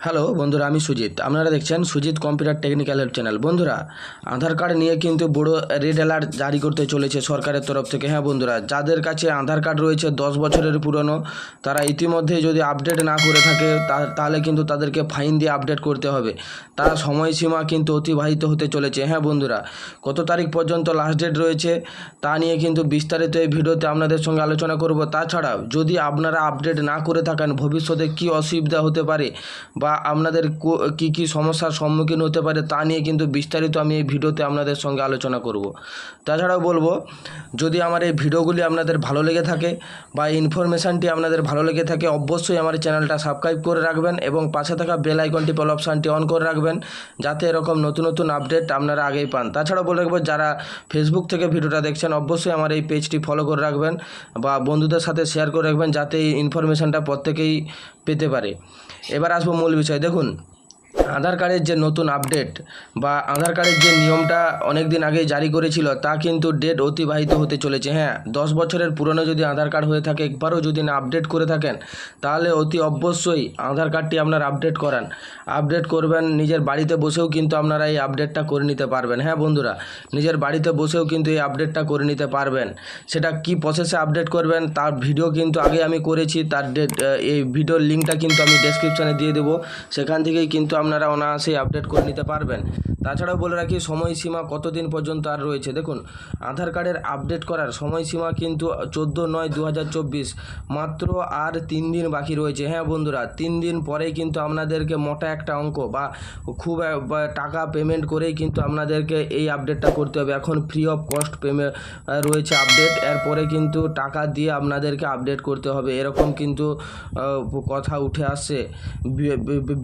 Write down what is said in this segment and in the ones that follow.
Hello বন্ধুরা, আমি সুজিত। আপনারা দেখছেন Sujit computer technical help channel. বন্ধুরা, আধার কার্ড নিয়ে কিন্তু বড় রেড অ্যালার্ট জারি করতে চলেছে সরকারের তরফ থেকে। হ্যাঁ বন্ধুরা, যাদের কাছে আধার কার্ড রয়েছে 10 বছরের পুরনো, তারা ইতিমধ্যে যদি আপডেট না করে থাকে তাহলে কিন্তু তাদেরকে ফাইন দিয়ে আপডেট করতে হবে। তার সময়সীমা কিন্তু অতিবাহিত হতে চলেছে। হ্যাঁ বন্ধুরা, কত তারিখ পর্যন্ত লাস্ট ডেট রয়েছে তা নিয়ে কিন্তু বিস্তারিত এই ভিডিওতে আপনাদের সঙ্গে আলোচনা করব। তাছাড়াও যদি আপনারা আপডেট না করে থাকেন, ভবিষ্যতে কী অসুবিধা হতে পারে বা আপনাদের কী কী সমস্যার সম্মুখীন হতে পারে তা নিয়ে কিন্তু বিস্তারিত আমি এই ভিডিওতে আপনাদের সঙ্গে আলোচনা করব। তাছাড়াও বলবো, যদি আমার এই ভিডিওগুলি আপনাদের ভালো লেগে থাকে বা ইনফরমেশানটি আপনাদের ভালো লেগে থাকে, অবশ্যই আমার চ্যানেলটা সাবস্ক্রাইব করে রাখবেন এবং পাশে থাকা বেল আইকনটি অল অপশানটি অন করে রাখবেন, যাতে এরকম নতুন নতুন আপডেট আপনারা আগেই পান। তাছাড়াও বলে রাখবো, যারা ফেসবুক থেকে ভিডিওটা দেখছেন অবশ্যই আমার এই পেজটি ফলো করে রাখবেন বা বন্ধুদের সাথে শেয়ার করে রাখবেন, যাতে এই ইনফরমেশানটা প্রত্যেকেই পেতে পারে। এবার আসবো মূল বিষয়। দেখুন, আধার কার্ডের যে নতুন আপডেট বা আধার কার্ডের যে নিয়মটা অনেক দিন আগেই জারি করেছিল, তা কিন্তু ডেট অতিবাহিত হতে চলেছে। হ্যাঁ, 10 বছরের পুরনো যদি আধার কার্ড হয়ে থাকে, একবারও যদি না আপডেট করে থাকেন, তাহলে অতি অবশ্যই আধার কার্ডটি আপনার আপডেট করান। আপডেট করবেন, নিজের বাড়িতে বসেও কিন্তু আপনারা এই আপডেটটা করে নিতে পারবেন। হ্যাঁ বন্ধুরা, নিজের বাড়িতে বসেও কিন্তু এই আপডেটটা করে নিতে পারবেন। সেটা কি প্রসেসে আপডেট করবেন তার ভিডিও কিন্তু আগে আমি করেছি, তার এই ভিডিওর লিঙ্কটা কিন্তু আমি ডেসক্রিপশানে দিয়ে দেবো, সেখান থেকেই কিন্তু আপনারা অনায়াসেই আপডেট করে নিতে পারবেন। তাছাড়াও বলে রাখি, সময়সীমা কতদিন পর্যন্ত আর রয়েছে। দেখুন, আধার কার্ডের আপডেট করার সময়সীমা কিন্তু 14/9/2024, মাত্র আর 3 দিন বাকি রয়েছে। হ্যাঁ বন্ধুরা, 3 দিন পরেই কিন্তু আপনাদেরকে মোটা একটা অঙ্ক বা খুব টাকা পেমেন্ট করেই কিন্তু আপনাদেরকে এই আপডেটটা করতে হবে। এখন ফ্রি অফ কস্ট পেমেন্ট রয়েছে আপডেট, এরপরে কিন্তু টাকা দিয়ে আপনাদেরকে আপডেট করতে হবে, এরকম কিন্তু কথা উঠে আসছে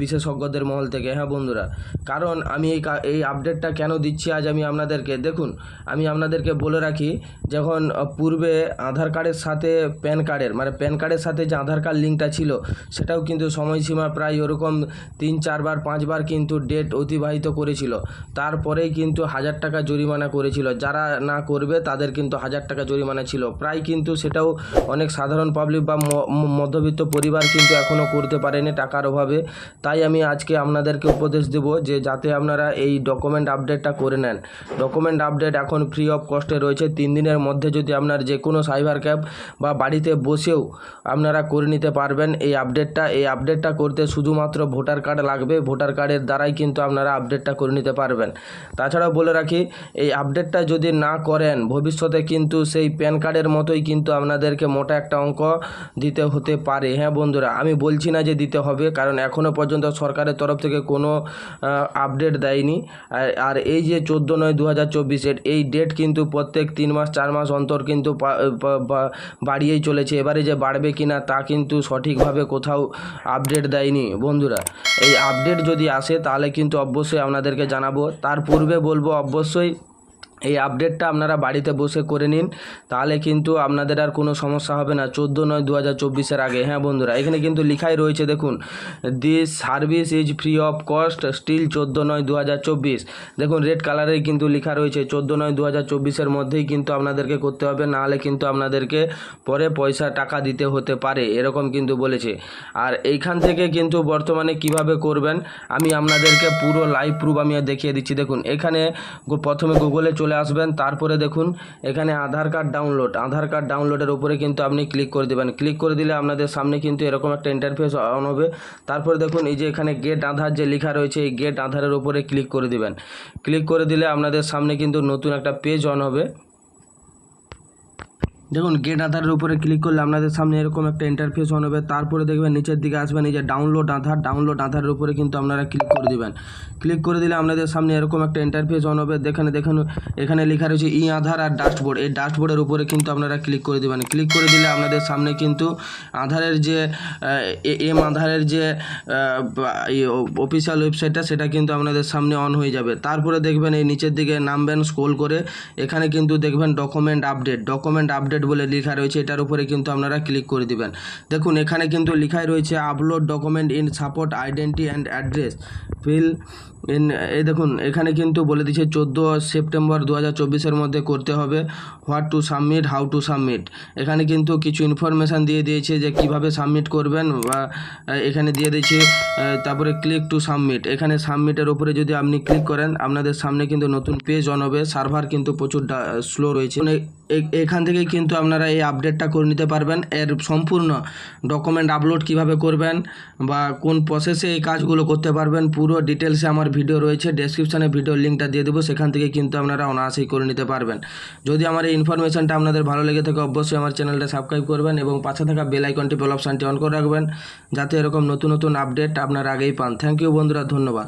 বিশেষজ্ঞদের মহল থেকে। হ্যাঁ বন্ধুরা, কারণ আমি এই আপডেটটা কেন দিচ্ছি আজ আমি আপনাদেরকে, দেখুন আমি আপনাদেরকে বলে রাখি, যখন পূর্বে আধার কার্ডের সাথে প্যান কার্ডের সাথে যে আধার কার্ড লিঙ্কটা ছিল, সেটাও কিন্তু সময়সীমা প্রায় ওরকম 3-4বার 5বার কিন্তু ডেট অতিবাহিত করেছিল। তারপরেই কিন্তু 1000 টাকা জরিমানা করেছিল। যারা না করবে তাদের কিন্তু 1000 টাকা জরিমানা ছিল। প্রায় কিন্তু সেটাও অনেক সাধারণ পাবলিক বা মধ্যবিত্ত পরিবার কিন্তু এখনও করতে পারেনি টাকার অভাবে। তাই আমি আজকে আপনাদেরকে উপদেশ দেব যে যাতে আপনারা এই ডকুমেন্ট আপডেটটা করে নেন। ডকুমেন্ট আপডেট এখন ফ্রি অফ কস্টে রয়েছে। 3 দিনের মধ্যে যদি আপনার যে কোনো সাইবার ক্যাফ বা বাড়িতে বসেও আপনারা করে নিতে পারবেন এই আপডেটটা করতে শুধুমাত্র ভোটার কার্ড লাগবে। ভোটার কার্ডের দ্বারাই কিন্তু আপনারা আপডেটটা করে নিতে পারবেন। তাছাড়াও বলে রাখি, এই আপডেটটা যদি না করেন, ভবিষ্যতে কিন্তু সেই প্যান কার্ডের মতোই কিন্তু আপনাদেরকে মোটা একটা অঙ্ক দিতে হতে পারে। হ্যাঁ বন্ধুরা, আমি বলছি না যে দিতে হবে, কারণ এখনও পর্যন্ত সরকারের তরফ থেকে কোনো আপডেট দেয়নি। আর এই যে 14/9/2024 এই ডেট কিন্তু প্রত্যেক 3 মাস 4 মাস অন্তর কিন্তু বাড়িয়েই চলেছে। এবারে যে বাড়বে কিনা তা কিন্তু সঠিকভাবে কোথাও আপডেট দেয়নি বন্ধুরা। এই আপডেট যদি আসে তাহলে কিন্তু অবশ্যই আপনাদেরকে জানাবো। তার পূর্বে বলবো, অবশ্যই এই আপডেটটা আপনারা বাড়িতে বসে করে নিন, তাহলে কিন্তু আপনাদের আর কোনো সমস্যা হবে না 14/9/2024 আগে। হ্যাঁ বন্ধুরা, এখানে কিন্তু লেখাই রয়েছে, দেখুন, this service is free of cost still 14/9/2024। দেখুন, রেড কালারেই কিন্তু লেখা রয়েছে 14/9/2024 মধ্যেই কিন্তু আপনাদেরকে করতে হবে, নাহলে কিন্তু আপনাদেরকে পরে টাকা দিতে হতে পারে, এরকম কিন্তু বলেছে। আর এইখান থেকে কিন্তু বর্তমানে কিভাবে করবেন আমি আপনাদেরকে পুরো লাইভ প্রুফ আমি দেখিয়ে দিচ্ছি। দেখুন, এখানে প্রথমে গুগলে চলে আসবেন, তারপরে দেখুন এখানে আধার কার্ড ডাউনলোডের উপরে কিন্তু আপনি ক্লিক করে দেবেন। ক্লিক করে দিলে আপনাদের সামনে কিন্তু এরকম একটা ইন্টারফেস অন হবে। তারপরে দেখুন, এই যে এখানে গেট আধার যে লেখা রয়েছে, এই গেট আধারের উপরে ক্লিক করে দেবেন। ক্লিক করে দিলে আপনাদের সামনে কিন্তু নতুন একটা পেজ অন হবে। দেখুন, গেট আধারের উপরে ক্লিক করলে আপনাদের সামনে এরকম একটা ইন্টারফেস অন হবে। তারপরে দেখবেন নিচের দিকে আসবেন, এই যে ডাউনলোড আধারের উপরে কিন্তু আপনারা ক্লিক করে দেবেন। ক্লিক করে দিলে আপনাদের সামনে এরকম একটা ইন্টারফেস অন হবে। দেখুন এখানে লেখা রয়েছে ই আধার আর ডাস্টবোর্ড, এই ডাস্টবোর্ডের উপরে কিন্তু আপনারা ক্লিক করে দেবেন। ক্লিক করে দিলে আপনাদের সামনে কিন্তু আধারের যে আধারের যে অফিসিয়াল ওয়েবসাইটটা, সেটা কিন্তু আপনাদের সামনে অন হয়ে যাবে। তারপরে দেখবেন এই নিচের দিকে নামবেন স্ক্রল করে, এখানে কিন্তু দেখবেন ডকুমেন্ট আপডেট আপডেট বলে লেখা রয়েছে, এটার উপরে কিন্তু আপনারা ক্লিক করে দিবেন। দেখুন এখানে কিন্তু লেখাই রয়েছে upload document in support identity and address fill in. এই দেখুন এখানে কিন্তু বলে দিচ্ছে 14 সেপ্টেম্বর 2024-এর মধ্যে করতে হবে। What to submit, how to submit, এখানে কিন্তু কিছু ইনফরমেশান দিয়ে দিয়েছে যে কিভাবে সাবমিট করবেন, বা এখানে দিয়ে দিয়েছে। তারপরে ক্লিক টু সাবমিট, এখানে সাবমিটের উপরে যদি আপনি ক্লিক করেন আপনাদের সামনে কিন্তু নতুন পেজ অন হবে। সার্ভার কিন্তু প্রচুর স্লো রয়েছে। এখান থেকে কিন্তু আপনারা এই আপডেটটা করে নিতে পারবেন। এর সম্পূর্ণ ডকুমেন্ট আপলোড কিভাবে করবেন বা কোন প্রসেসে এই কাজগুলো করতে পারবেন পুরো ডিটেলসে আমার ভিডিও রয়েছে, ডেসক্রিপশানে ভিডিওর লিঙ্কটা দিয়ে দেবো, সেখান থেকে কিন্তু আপনারা অনায়াসেই করে নিতে পারবেন। যদি আমার এই ইনফরমেশানটা আপনাদের ভালো লেগে থাকে অবশ্যই আমার চ্যানেলটা সাবস্ক্রাইব করবেন এবং পাশে থাকা বেল আইকনটি বেল অপশানটি অন করে রাখবেন, যাতে এরকম নতুন নতুন আপডেট আপনারা আগেই পান। থ্যাংক ইউ বন্ধুরা, ধন্যবাদ।